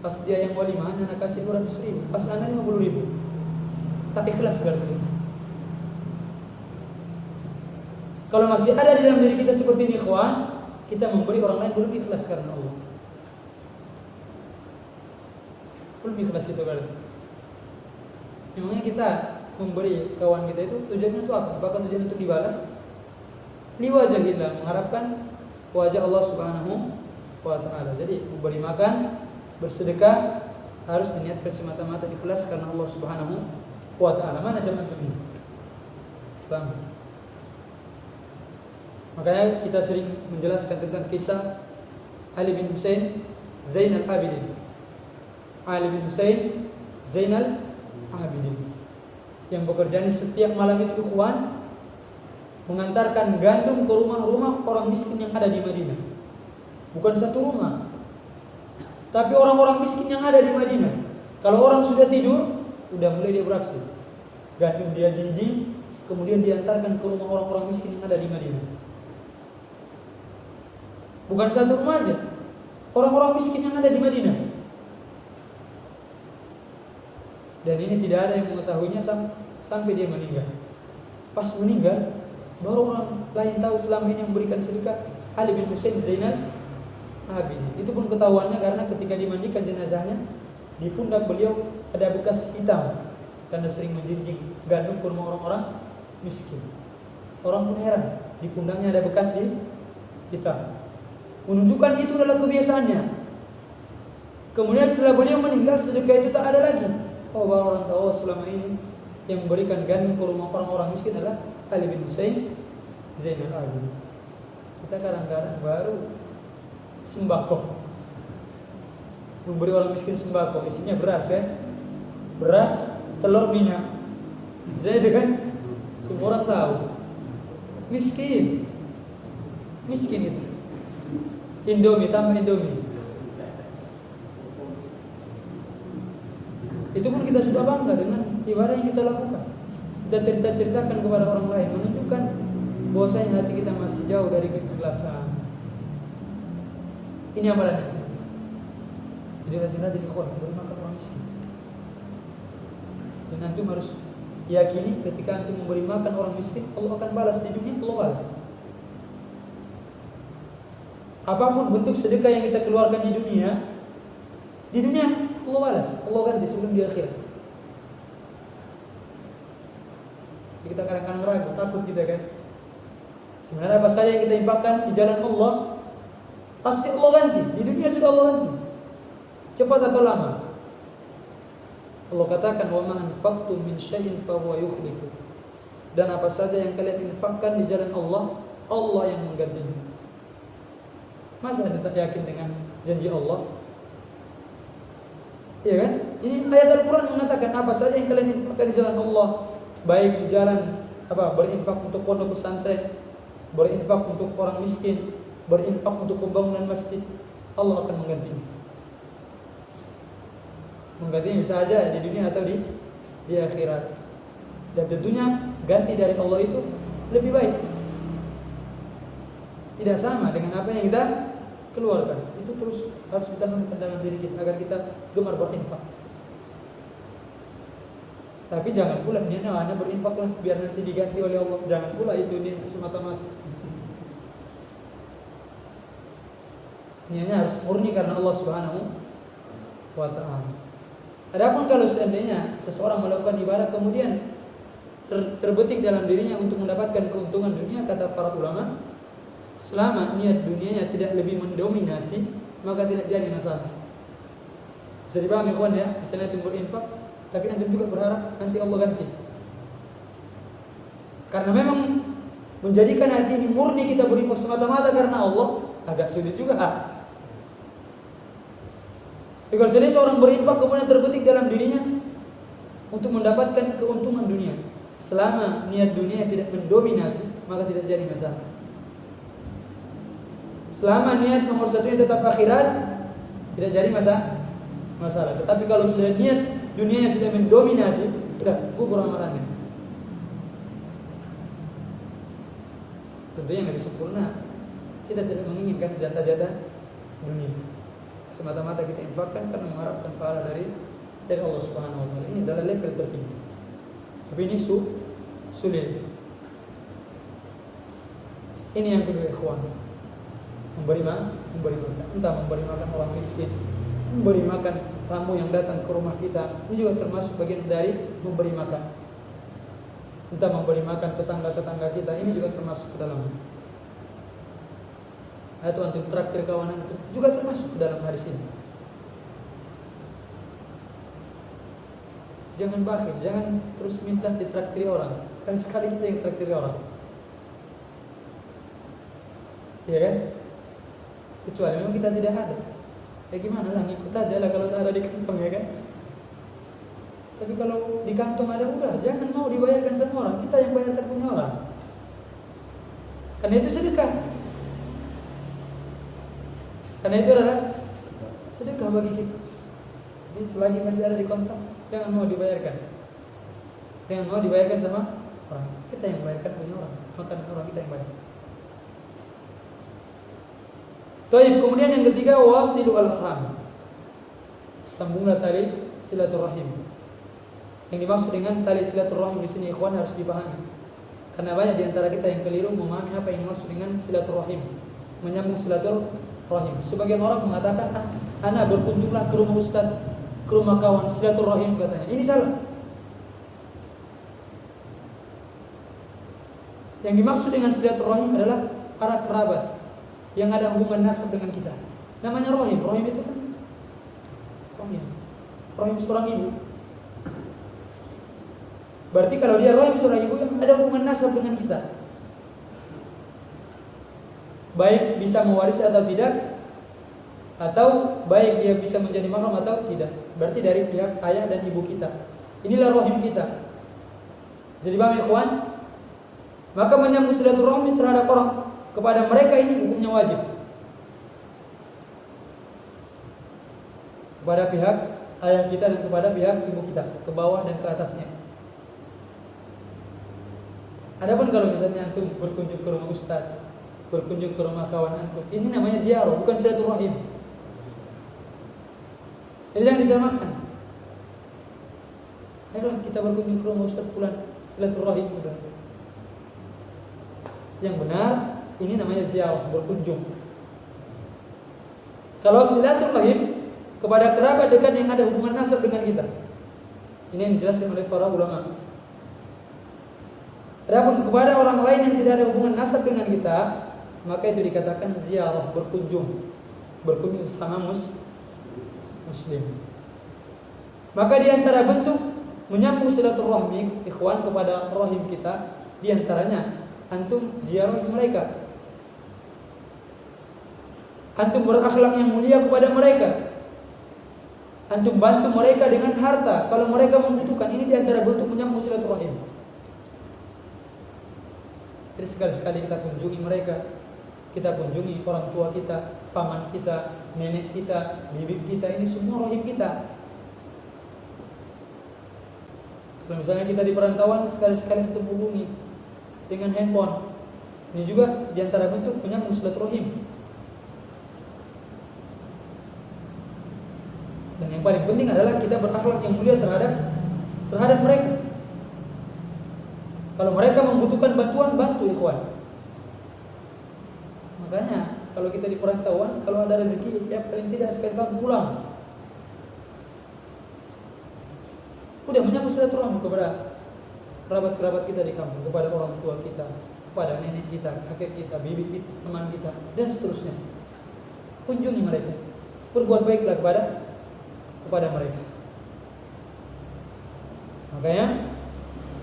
Pas dia yang walimah, anak kasih 200.000, pas anak 50.000. Tak ikhlas berarti. Kalau masih ada di dalam diri kita seperti ini, ikhwan, kita memberi orang lain belum ikhlas karena Allah. Belum ikhlas kita berarti. Memangnya kita memberi kawan kita itu tujuannya itu apa? Apakah tujuan untuk dibalas? Liwajahillah, mengharapkan wajah Allah Subhanahu wa ta'ala. Jadi memberi makan, bersedekah harus diniatkan semata-mata ikhlas karena Allah Subhanahu wa ta'ala. Mana zaman ini? Islam. Makanya kita sering menjelaskan tentang kisah Ali bin Husain Zainal Abidin. Ali bin Husain Zainal Abidin yang bekerjanya setiap malam itu ikhwan mengantarkan gandum ke rumah-rumah orang miskin yang ada di Madinah. Bukan satu rumah, tapi orang-orang miskin yang ada di Madinah. Kalau orang sudah tidur, udah mulai dia beraksi. Gandum dia jinjing, kemudian diantarkan ke rumah orang-orang miskin yang ada di Madinah. Bukan satu rumah aja, orang-orang miskin yang ada di Madinah. Dan ini tidak ada yang mengetahuinya sampai dia meninggal. Pas meninggal, baru orang lain tahu selama ini yang memberikan sedekah Ali bin Husain Zainal Abidin. Itu pun ketahuannya karena ketika dimandikan jenazahnya, di pundak beliau ada bekas hitam karena sering menjinjing gandum ke rumah orang-orang miskin. Orang pun heran, di pundaknya ada bekas hitam, menunjukkan itu adalah kebiasaannya. Kemudian setelah beliau meninggal, sedekah itu tak ada lagi. Baru orang tahu selama ini yang memberikan gandum ke rumah orang-orang miskin adalah Ali bin Husain Zainal Abidin. Kita kadang-kadang baru sembako, memberi orang miskin sembako, isinya beras kan, beras, telur, minyak. Jadi itu kan semua orang tahu miskin itu. Indomie, tambah Indomie. Itu pun kita sudah bangga dengan ibadah yang kita lakukan. Kita cerita-ceritakan kepada orang lain, menunjukkan bahwasanya hati kita masih jauh dari keikhlasan. Ini amalan. Jadi rajin-rajin ikhwan beri makan orang miskin. Dan antum harus yakini ketika antum memberi makan orang miskin, Allah akan balas di dunia, Allah balas. Apapun bentuk sedekah yang kita keluarkan di dunia Allah balas, Allah ganti sebelum di akhirat. Kita kadang-kadang ragu, takut kita kan. Sebenarnya apa saja yang kita infakkan di jalan Allah, pasti Allah ganti. Di dunia sudah Allah ganti, cepat atau lama. Allah katakan, wa ma anfaqtum min syai'in fa huwa yukhlifu. Dan apa saja yang kalian infakkan di jalan Allah, Allah yang menggantinya. Masa Anda tak yakin dengan janji Allah? Iya kan? Ini ayat Al-Quran mengatakan apa saja yang kalian infakkan di jalan Allah, baik di jalan berinfak untuk pondok pesantren, berinfak untuk orang miskin, berinfak untuk pembangunan masjid, Allah akan menggantinya. Menggantinya bisa aja di dunia atau di akhirat. Dan tentunya ganti dari Allah itu lebih baik. Tidak sama dengan apa yang kita keluarkan. Itu terus harus ditanamkan dalam diri kita agar kita gemar berinfak. Tapi jangan pula niatnya Anda berinfaklah biar nanti diganti oleh Allah. Jangan pula itu niat semata-mata. Niatnya harus murni karena Allah Subhanahu wa ta'ala. Adapun kalau seandainya seseorang melakukan ibadah kemudian terbetik dalam dirinya untuk mendapatkan keuntungan dunia, kata para ulama, selama niat dunianya tidak lebih mendominasi, maka tidak jadi masalah. Bisa dipahami kawan ya? Misalnya itu berinfak, tapi antum juga berharap nanti Allah ganti. Karena memang menjadikan hati ini murni kita berinfak semata-mata karena Allah agak sulit juga. Kalau seandainya seorang berinfak kemudian terbetik dalam dirinya untuk mendapatkan keuntungan dunia, selama niat dunia tidak mendominasi, maka tidak jadi masalah. Selama niat nomor satunya tetap akhirat, tidak jadi masalah. Tetapi kalau sudah niat dunianya sudah mendominasi, sudah gugur amalannya. Tentunya nggak sempurna. Kita tidak menginginkan jatah-jatah dunia. semata-mata kita infakkan karena mengharapkan pahala dari Allah Subhanahu wa taala. Ini adalah level tertinggi. Tapi ini sulit. Ini yang kedua, ikhwan. Memberi makan, entah memberi makan orang miskin, memberi makan tamu yang datang ke rumah kita, ini juga termasuk bagian dari memberi makan. Entah memberi makan tetangga-tetangga kita, ini juga termasuk ke dalam. Atau antum traktir kawanan itu juga termasuk ke dalam hadis ini. Jangan bakhil, jangan terus minta ditraktiri orang. Sekali-sekali kita yang traktiri orang. Iya kan? Kecuali memang kita tidak ada. Ya gimana lah, ngikut aja lah kalau tak ada di kantong, ya kan? Tapi kalau di kantong ada, udah jangan mau dibayarkan sama orang, kita yang bayarkan punya orang. Karena itu sedekah. Karena itu adalah sedekah bagi kita. Jadi selagi masih ada di kontrak, jangan mau dibayarkan. Jangan mau dibayarkan sama orang, kita yang bayarkan punya orang, makan orang kita yang bayar. Taib, kemudian yang ketiga, wasilul arham. Sambunglah tali silaturahim. Yang dimaksud dengan tali silaturahim di sini, ikhwan, harus dipahami. Karena banyak di antara kita yang keliru memahami apa yang dimaksud dengan silaturahim, menyambung silaturahim. Sebagian orang mengatakan, ana berkunjunglah ke rumah ustaz, ke rumah kawan, silaturahim katanya. Ini salah. Yang dimaksud dengan silaturahim adalah para kerabat yang ada hubungan nasab dengan kita. Namanya rahim. Rahim itu kan rahim seorang ibu. Berarti kalau dia rahim seorang ibu yang ada hubungan nasab dengan kita, baik bisa mewarisi atau tidak, atau baik dia bisa menjadi mahram atau tidak, berarti dari pihak ayah dan ibu kita. Inilah rahim kita. Jadi paham, ikhwan? Maka menyambung silaturahmi terhadap orang, kepada mereka ini hukumnya wajib. Kepada pihak ayah kita dan kepada pihak ibu kita, ke bawah dan ke atasnya. Adapun kalau misalnya antum berkunjung ke rumah ustaz, berkunjung ke rumah kawan antum, ini namanya ziarah, bukan silaturahim. Jadi jangan disamakan. Ayo kita berkunjung ke rumah ustaz fulan, silaturahim gitu. Yang benar ini namanya ziarah, berkunjung. Kalau silaturahim kepada kerabat dekat yang ada hubungan nasab dengan kita, ini yang dijelaskan oleh para ulama. Adapun kepada orang lain yang tidak ada hubungan nasab dengan kita, maka itu dikatakan ziarah, berkunjung sesama muslim. Maka di antara bentuk menyambung silaturahmi ikhwan kepada rahim kita, di antaranya antum ziarah mereka. Antum berakhlak yang mulia kepada mereka. Antum bantu mereka dengan harta kalau mereka membutuhkan. Ini di antara bentuk menyambung silaturahim. Jadi sekali-sekali kita kunjungi mereka. Kita kunjungi orang tua kita, paman kita, nenek kita, bibi kita. Ini semua rahim kita. Kalau misalnya kita di perantauan, sekali-sekali antum hubungi dengan handphone. Ini juga di antara bentuk menyambung silaturahim. Dan yang paling penting adalah kita berakhlak yang mulia terhadap mereka. Kalau mereka membutuhkan bantuan, bantu ikhwan. Makanya kalau kita di perantauan, kalau ada rezeki, ya paling tidak sekali setahun pulang. Udah menyambung silaturahmi kepada kerabat-kerabat kita di kampung, kepada orang tua kita, kepada nenek kita, kakek kita, bibi kita, teman kita, dan seterusnya. Kunjungi mereka, berbuat baiklah kepada mereka. Makanya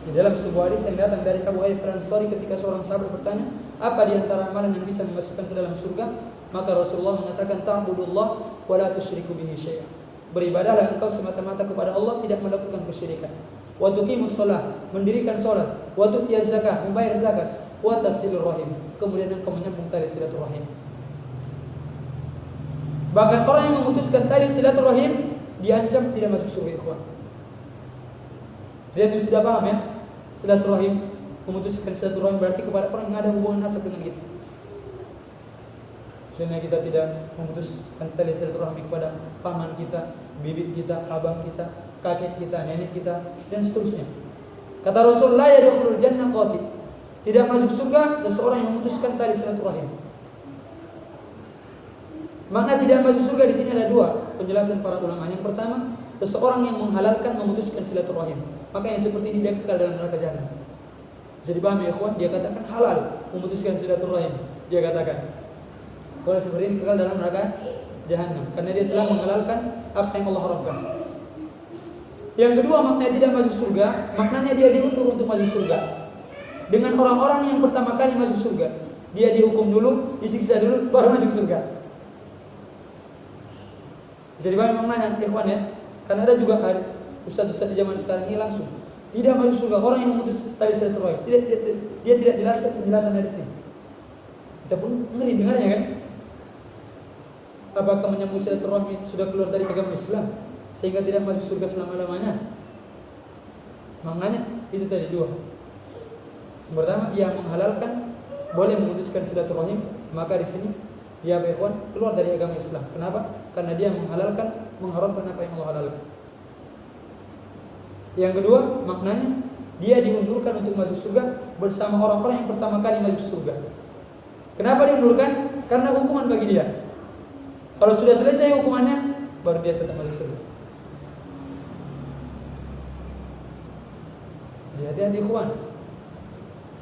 di dalam sebuah hadis yang datang dari Abu Ayyub Al-Ansari, ketika seorang sahabat bertanya, apa di antara amalan yang bisa memasukkan ke dalam surga? Maka Rasulullah mengatakan, ta'budullah wa la tusyriku bihi syai'an. Beribadahlah engkau semata-mata kepada Allah, tidak melakukan kesyirikan. Wa tuqimus shalah, mendirikan salat. Wa tu'tiyaz zakah, membayar zakat. Wa tasilur rahim, kemudian engkau menyambung tali silaturahim. Bahkan orang yang memutuskan tali silaturahim diancam tidak masuk surga, ikhwan. Dia sudah paham ya? Silaturahim, memutuskan silaturahim berarti kepada orang yang ada hubungan nasab dengan kita. Misalnya kita tidak memutuskan tali silaturahmi kepada paman kita, bibi kita, abang kita, kakek kita, nenek kita, dan seterusnya. Kata Rasulullah, yadkhulul jannah qati. Tidak masuk surga seseorang yang memutuskan tali silaturahim. Makna tidak masuk surga di sini ada dua penjelasan para ulama. Yang pertama, seseorang yang menghalalkan memutuskan silaturahim, maka yang seperti ini dia kekal dalam neraka jahanam. Bisa dipahami ya ikhwan? Dia katakan halal memutuskan silaturahim. Dia katakan kalau seperti ini kekal dalam neraka jahanam karena dia telah menghalalkan apa yang Allah haramkan. Yang kedua, maknanya tidak masuk surga, maknanya dia diundur untuk masuk surga. Dengan orang-orang yang pertama kali masuk surga, dia dihukum dulu, disiksa dulu, baru masuk surga. Bisa dipahami maknanya, ikhwan ya? Karena ada juga ustaz-ustaz di zaman sekarang ini langsung tidak masuk surga orang yang memutus tali silaturahim. Dia tidak jelaskan penjelasan hadis ini. Kita pun ngeri dengarnya kan? Apakah menyambung silaturahmi sudah keluar dari agama Islam sehingga tidak masuk surga selama-lamanya? Maknanya itu tadi dua. Yang pertama, dia menghalalkan boleh memutuskan silaturahim, maka di sini dia ikhwan keluar dari agama Islam. Kenapa? Karena dia menghalalkan, mengharamkan apa yang Allah halalkan. Yang kedua, maknanya dia diundurkan untuk masuk surga bersama orang-orang yang pertama kali masuk surga. Kenapa diundurkan? Karena hukuman bagi dia. Kalau sudah selesai hukumannya, baru dia tetap masuk surga. Hati-hati ikhwan.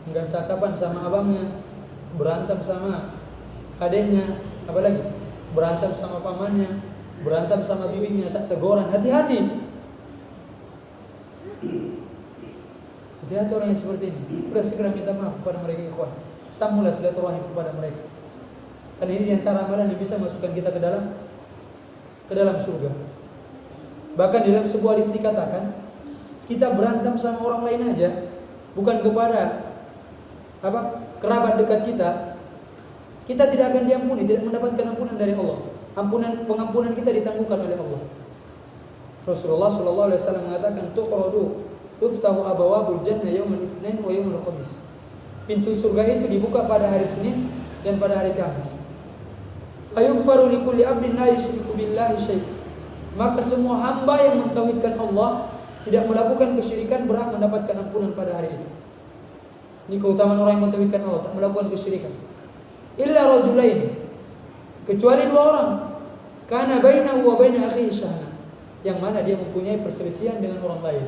Enggak cakapan sama abangnya, berantem sama adiknya, apalagi berantem sama pamannya, berantem sama bibinya, tak teguran. Hati-hati. Hati-hati orang yang seperti ini. Sudah segera minta maaf kepada mereka ikhwan. Sambunglah silaturahim kepada mereka. Karena ini diantara amalan yang bisa masukkan kita ke dalam surga. Bahkan di dalam sebuah hadis dikatakan, kita berantem sama orang lain aja, bukan kepada kerabat dekat kita, kita tidak akan diampuni, tidak mendapatkan ampunan dari Allah. Pengampunan kita ditangguhkan oleh Allah. Rasulullah sallallahu alaihi wasallam mengatakan, tuftahu abawabul jannah yaumul itsnain wa yaumul khamis. Pintu surga itu dibuka pada hari Senin dan pada hari Kamis. Fayughfaru likulli 'abdin la yusyriku billahi syai'. Maka semua hamba yang mentauhidkan Allah, tidak melakukan kesyirikan, berhak mendapatkan ampunan pada hari itu. Ini keutamaan orang yang mentauhidkan Allah, tak melakukan kesyirikan. Illa rajulain, kecuali dua orang, kana bainahu wa baina akhihi syahna, yang mana dia mempunyai perselisihan dengan orang lain.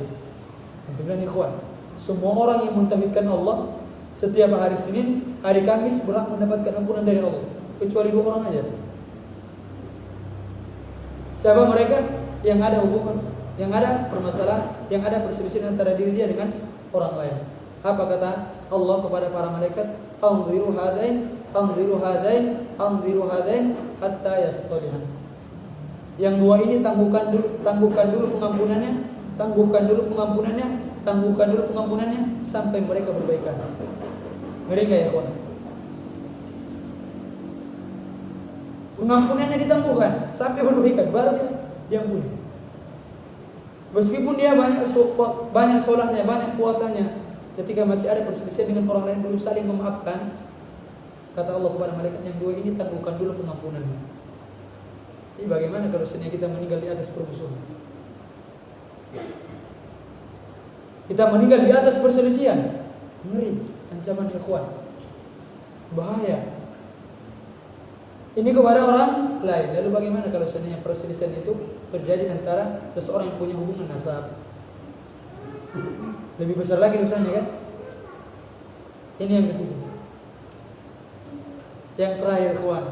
Kemudian ikhwan, semua orang yang mentauhidkan Allah setiap hari Senin, hari Kamis berhak mendapatkan ampunan dari Allah, kecuali dua orang aja. Siapa mereka? Yang ada hubungan, yang ada permasalahan, yang ada perselisihan antara diri dia dengan orang lain. Apa kata Allah kepada para malaikat? Anziru hadain, anziru hadain, anziru hadain hatta yastalihan. Yang dua ini tangguhkan dulu pengampunannya, tangguhkan dulu pengampunannya sampai mereka berbaikan. Ngeri enggak ya kawan? Pengampunannya ditangguhkan sampai berbaikan, baru diampuni. Meskipun dia banyak sholatnya, banyak puasanya, ketika masih ada perselisihan dengan orang lain, belum saling memaafkan, kata Allah kepada malaikat, yang dua ini tangguhkan dulu pengampunannya. Ini bagaimana kalau seandainya kita meninggal di atas permusuhan? Kita meninggal di atas perselisihan, ngeri, ancaman ikhwan, bahaya. Ini kepada orang lain. Lalu bagaimana kalau seandainya perselisihan itu terjadi antara seseorang yang punya hubungan nasab? Lebih besar lagi dosanya kan? Ini yang ketiga. Yang terakhir ikhwan,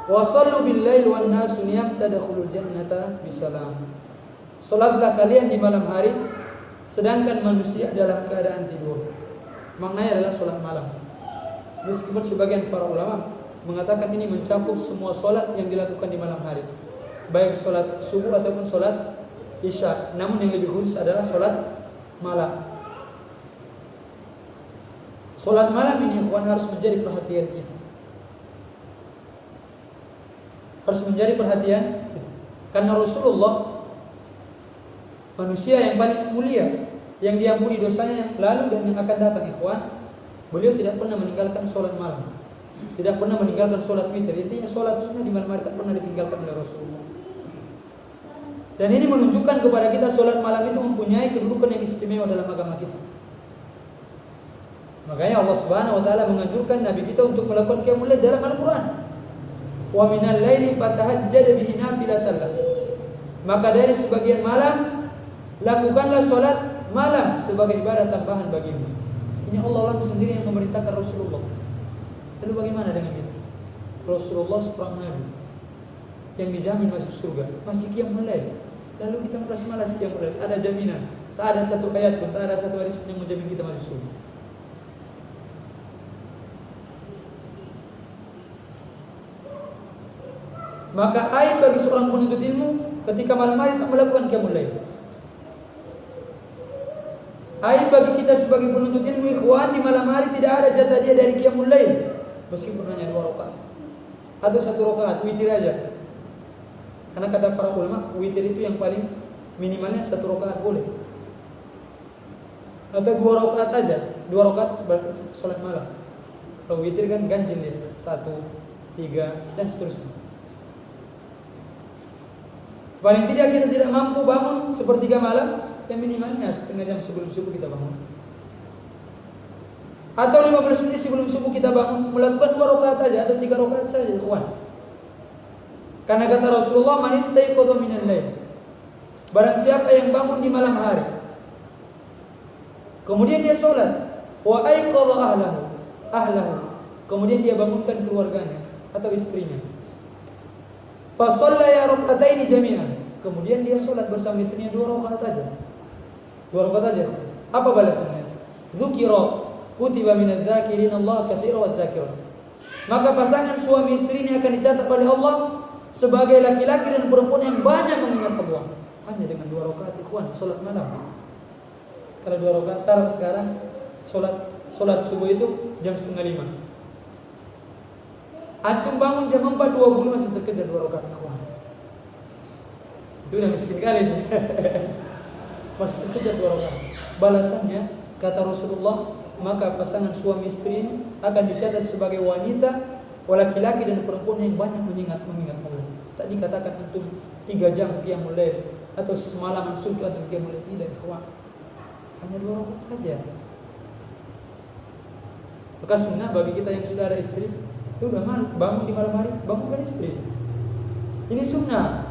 wasallu bil-lail wan nasu niyam tadkhulul jannata bisalam. Salatlah kalian di malam hari sedangkan manusia dalam keadaan tidur. Maknanya adalah salat malam. Meskipun sebagian para ulama mengatakan ini mencakup semua salat yang dilakukan di malam hari, baik salat subuh ataupun salat isya. Namun yang lebih khusus adalah salat malam. Salat malam ini ikhwan harus menjadi perhatian kita. Harus menjadi perhatian kita. Karena Rasulullah manusia yang paling mulia, yang diampuni dosanya yang lalu dan yang akan datang ikhwan, beliau tidak pernah meninggalkan salat malam. tidak pernah meninggalkan sholat witir. Intinya sholat sunnah di malam hari tak pernah ditinggalkan oleh Rasulullah. Dan ini menunjukkan kepada kita sholat malam itu mempunyai kedudukan yang istimewa dalam agama kita. Makanya Allah Subhanahu wa taala menganjurkan nabi kita untuk melakukan qiyamul lail dalam Al-Qur'an. Wa minal laili fatahajjad bihi nafilatan lak. Maka dari sebagian malam lakukanlah sholat malam sebagai ibadah tambahan bagimu. Ini Allah sendiri yang memerintahkan Rasulullah. Lalu bagaimana dengan itu? Rasulullah seorang nabi yang dijamin masuk surga, masih qiyamul lail. Lalu kita malas qiyamul lail. Ada jaminan. Tak ada satu ayat pun, tak ada satu hadis pun yang menjamin kita masuk surga. Maka aib bagi seorang penuntut ilmu ketika malam hari tak melakukan qiyamul lail. Aib bagi kita sebagai penuntut ilmu ikhwan, di malam hari tidak ada jatah dia dari qiyamul lail. Meskipun hanya 2 rakaat atau 1 rakaat witir aja. Karena kata para ulama, witir itu yang paling minimalnya 1 rakaat boleh. Atau 2 rakaat aja. 2 rakaat berarti sholat malam. Kalau witir kan ganjil dia, 1, 3 dan seterusnya. Paling tidak kita tidak mampu bangun sepertiga malam, yang minimalnya setengah jam sebelum subuh kita bangun. Atau 15 menit sebelum subuh kita bangun, melakukan 2 rakaat aja atau 3 rakaat saja, ikhwan. Karena kata Rasulullah, man istayqadha minal lail. Barang siapa yang bangun di malam hari, kemudian dia sholat, wa aiqadha ahlahu. Kemudian dia bangunkan keluarganya atau istrinya. Fa shalla rak'ataini jami'an. Kemudian dia sholat bersama istrinya 2 rakaat aja. 2 rakaat aja. Apa balasannya? Dzukira kutiba minadz dzakirin Allah katsiran wa dzakirat. Maka pasangan suami istri ini akan dicatat oleh Allah sebagai laki-laki dan perempuan yang banyak mengingat Allah. Hanya dengan 2 rakaat ikhwan salat malam. Kalau 2 rakaat taruh sekarang salat subuh itu jam 4:30. Antum bangun jam 4:20 masih terkejar 2 rakaat ikhwan. Itu udah miskin kali nih. Masih terkejar 2 rakaat. Balasannya kata Rasulullah, maka pasangan suami istri ini akan dicatat sebagai wanita, laki-laki dan perempuan yang banyak mengingat Allah. Tak dikatakan antum 3 jam qiyamul lail atau semalaman suntuk atau qiyamul lail, tidak, ikhwan. Hanya 2 rakaat saja. Maka sunnah bagi kita yang sudah ada istri, itu udah bangun di malam hari, bangunkan istri. Ini sunnah.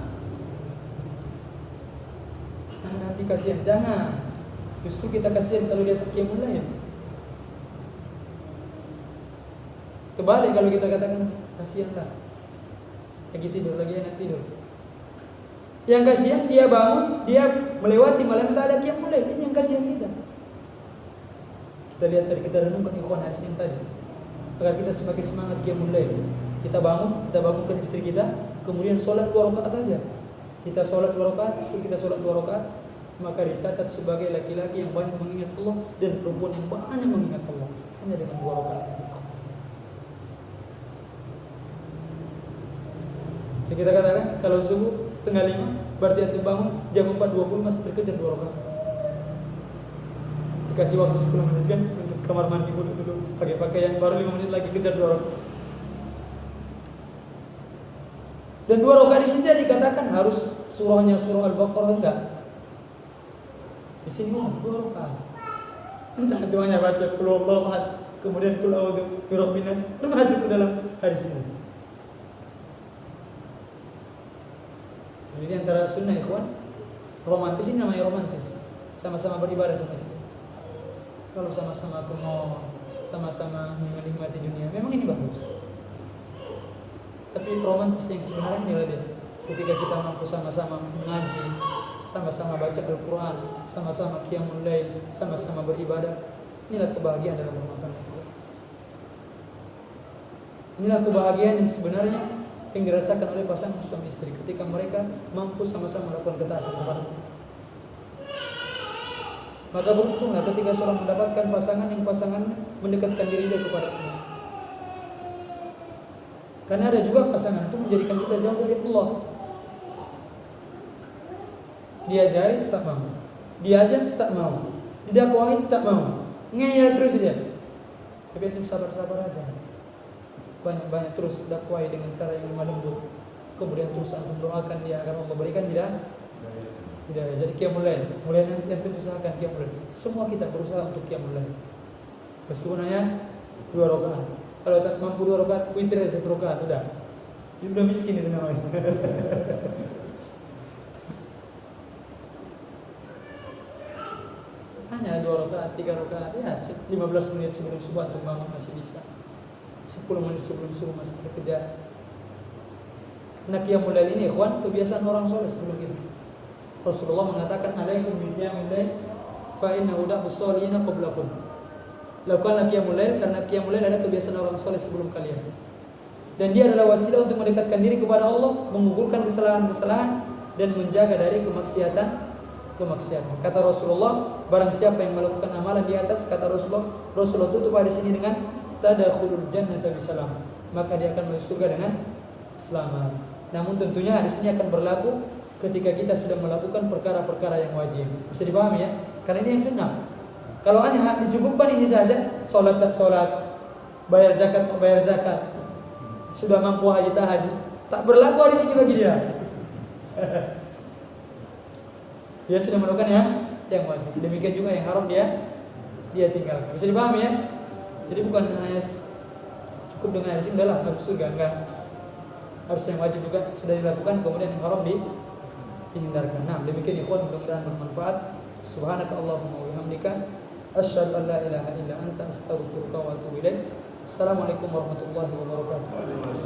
Nanti kasihan, jangan. Justru kita kasihan kalau dia qiyamul lail. Kebalik kalau kita katakan kasihanlah, lagi tidur, lagi enak tidur. Yang kasihan dia bangun, dia melewati malam tak ada qiyamul lail. Ini yang kasihan kita. Kita lihat tadi, kita renungkan ikhwan hadis yang tadi, agar kita semakin semangat qiyamul lail. Kita bangunkan istri kita, kemudian sholat 2 rakaat aja. Kita sholat 2 rakaat, istri kita sholat 2 rakaat, maka dicatat sebagai laki-laki yang banyak mengingat Allah dan perempuan yang banyak mengingat Allah. Hanya dengan 2 rakaat aja. Jadi kita katakan kalau subuh 4:30, berarti antum bangun jam 4:20 masih terkejar 2 rakaat. Dikasih waktu 10 menit kan untuk kamar mandi dulu, pakai pakaian, baru 5 menit lagi kejar 2 rakaat. Dan 2 rakaat di sini dikatakan harus surahnya surah Al-Baqarah, enggak. Di sini 2 rakaat. Entah itu hanya baca qul huwallahu ahad, kemudian qul a'udzu birabbin nas, termasuk dalam hadis ini. Jadi antara sunnah ikhwan, romantis ini namanya romantis. Sama-sama beribadah sama istri. Kalau sama-sama kuno, sama-sama menikmati dunia, memang ini bagus. Tapi romantis yang sebenarnya inilah dia. Ketika kita mampu sama-sama mengaji, sama-sama baca Al-Quran, sama-sama qiyamul lail, sama-sama beribadah, inilah kebahagiaan dalam rumah tangga. Inilah kebahagiaan yang sebenarnya yang dirasakan oleh pasangan suami istri ketika mereka mampu sama-sama melakukan ketaatan kepada Allah. Maka beruntunglah ketika seorang mendapatkan pasangan yang pasangannya mendekatkan diri dia kepada Allah. Karena ada juga pasangan itu menjadikan kita jauh dari Allah. Diajari tak mau, diajak tak mau, didakwahin tak mau, ngeyel terus dia. Tapi itu sabar-sabar aja. banyak-banyak terus dakwai dengan cara yang lemah lembut, kemudian terus antum doakan dia akan Allah berikan tidak. Jadi qiyamul lail, mulai nanti antum usahakan qiyamul lail. Semua kita berusaha untuk qiyamul lail. Meskipun hanya 2 rakaat. Kalau tak mampu 2 rakaat, witir 1 rakaat udah. Ini udah miskin itu namanya. Hanya 2 rakaat, 3 rakaat, ya 15 menit sebelum subuh antum bangun masih bisa. 10 menit sebelum subuh masih terkejar. Karena qiyamul lail ini ikhwan kebiasaan orang soleh sebelum kita. Rasulullah mengatakan alaikum bi qiyamil lail fa innahu da'bus sholihin qablakum. Lakukanlah qiyamul lail karena qiyamul lail adalah kebiasaan orang soleh sebelum kalian. Dan dia adalah wasilah untuk mendekatkan diri kepada Allah, menguburkan kesalahan-kesalahan dan menjaga dari kemaksiatan. Kata Rasulullah, barang siapa yang melakukan amalan di atas, kata Rasulullah tutup hadis ini dengan tadkhulul jannata bisalam, maka dia akan masuk surga dengan selamat. Namun tentunya hadis ini akan berlaku ketika kita sudah melakukan perkara-perkara yang wajib. Bisa dipahami ya? Karena ini yang senang. Kalau hanya dicukupkan ini saja, sholat tak sholat, bayar zakat tak bayar zakat, sudah mampu haji tak haji, tak berlaku hadis ini bagi dia. Dia sudah melakukan yang wajib. Demikian juga yang haram dia tinggalkan. Bisa dipahami ya? Jadi bukan hanya cukup dengan hadis ini udahlah harus surga, enggak. Harus yang wajib juga sudah dilakukan, kemudian yang haram dihindarkan. Nah, demikian ikhwan, mudah-mudahan bermanfaat. Subhanaka Allahumma wa bihamdika asyhadu an la ilaha illa anta astaghfiruka wa atubu ilaik. Assalamualaikum warahmatullahi wabarakatuh.